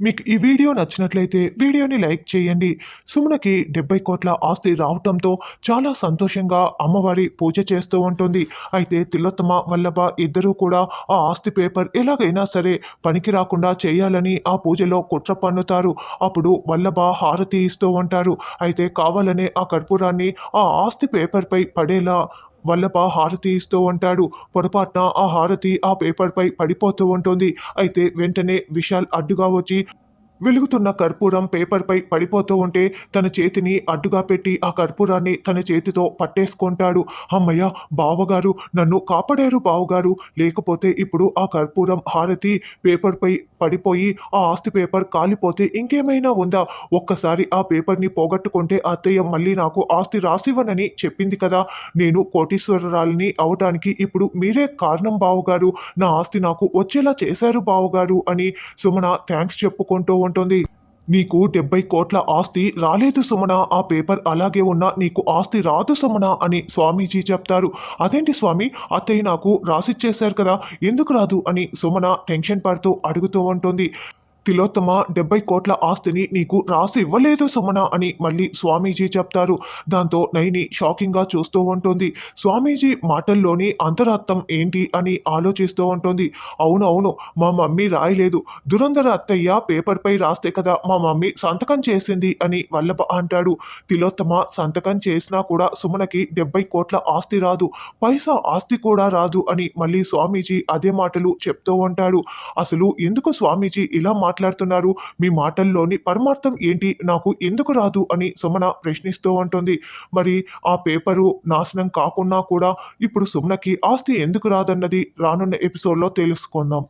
మీకు ఈ వీడియో నచ్చినట్లయితే వీడియోని లైక్ చేయండి. సుమనకి 70,00,00,000 ఆస్తి రావటంతో చాలా సంతోషంగా అమ్మవారి పూజ చేస్తూ ఉంటుంది. అయితే తిలోత్తమ, వల్లభ ఇద్దరూ కూడా ఆ ఆస్తి పేపర్ ఎలాగైనా సరే పనికి రాకుండా చేయాలని ఆ పూజలో కుట్ర పన్నుతారు. అప్పుడు వల్లభ హారతి ఇస్తూ ఉంటారు. అయితే కావాలనే ఆ కర్పూరాన్ని ఆ ఆస్తి పేపర్‌పై పడేలా వల్లభ హారతి ఇస్తూ ఉంటాడు. పొరపాటున ఆ హారతి ఆ పేపర్‌పై పడిపోతూ ఉంటుంది. అయితే వెంటనే విశాల్ అడ్డుగా వచ్చి వెలుగుతున్న కర్పూరం పేపర్‌పై పడిపోతూ ఉంటే తన చేతిని అడ్డుగా పెట్టి ఆ కర్పూరాన్ని తన చేతితో పట్టేసుకుంటాడు. హమ్మయ్య! బావగారు నన్ను కాపాడారు బావగారు. లేకపోతే ఇప్పుడు ఆ కర్పూరం హారతి పేపర్‌పై పడిపోయి ఆ ఆస్తి పేపర్ కాలిపోతే ఇంకేమైనా ఉందా? ఒక్కసారి ఆ పేపర్‌ని పోగొట్టుకుంటే అత్తయ్య మళ్ళీ నాకు ఆస్తి రాసివ్వనని చెప్పింది కదా! నేను కోటీశ్వరురాలిని అవ్వటానికి ఇప్పుడు మీరే కారణం బావగారు. నా ఆస్తి నాకు వచ్చేలా చేశారు బావగారు అని సుమన థ్యాంక్స్ చెప్పుకుంటూ ఉంటుంది. నీకు 70,00,00,000 ఆస్తి రాలేదు సుమన. ఆ పేపర్ అలాగే ఉన్నా నీకు ఆస్తి రాదు సుమన అని స్వామీజీ చెప్తారు. అదేంటి స్వామి అత్తయ్య నాకు రాసిచ్చేశారు కదా! ఎందుకు రాదు అని సుమన టెన్షన్ పడుతూ అడుగుతూ ఉంటుంది. తిలోత్తమ 70,00,00,000 ఆస్తిని నీకు రాసి ఇవ్వలేదు సుమన అని మళ్ళీ స్వామీజీ చెప్తారు. దాంతో నయని షాకింగ్‌గా చూస్తూ ఉంటుంది. స్వామీజీ మాటల్లోని అంతరార్థం ఏంటి అని ఆలోచిస్తూ ఉంటుంది. అవును. మా మమ్మీ రాయలేదు. దురంధర అత్తయ్య పేపర్‌పై రాస్తే కదా మా మమ్మీ సంతకం చేసింది అని వల్లభ అంటాడు. తిలోత్తమ సంతకం చేసినా కూడా సుమనకి 70,00,00,000 ఆస్తి రాదు. పైసా ఆస్తి కూడా రాదు అని మళ్ళీ స్వామీజీ అదే మాటలు చెప్తూ ఉంటాడు. అసలు ఎందుకు స్వామీజీ ఇలా మాట్లాడుతున్నారు? మీ మాటల్లోని పరమార్థం ఏంటి? నాకు ఎందుకు రాదు అని సుమన ప్రశ్నిస్తూ ఉంటుంది. మరి ఆ పేపరు నాశనం కాకున్నా కూడా ఇప్పుడు సుమనకి ఆస్తి ఎందుకు రాదన్నది రానున్న ఎపిసోడ్‌లో తెలుసుకుందాం.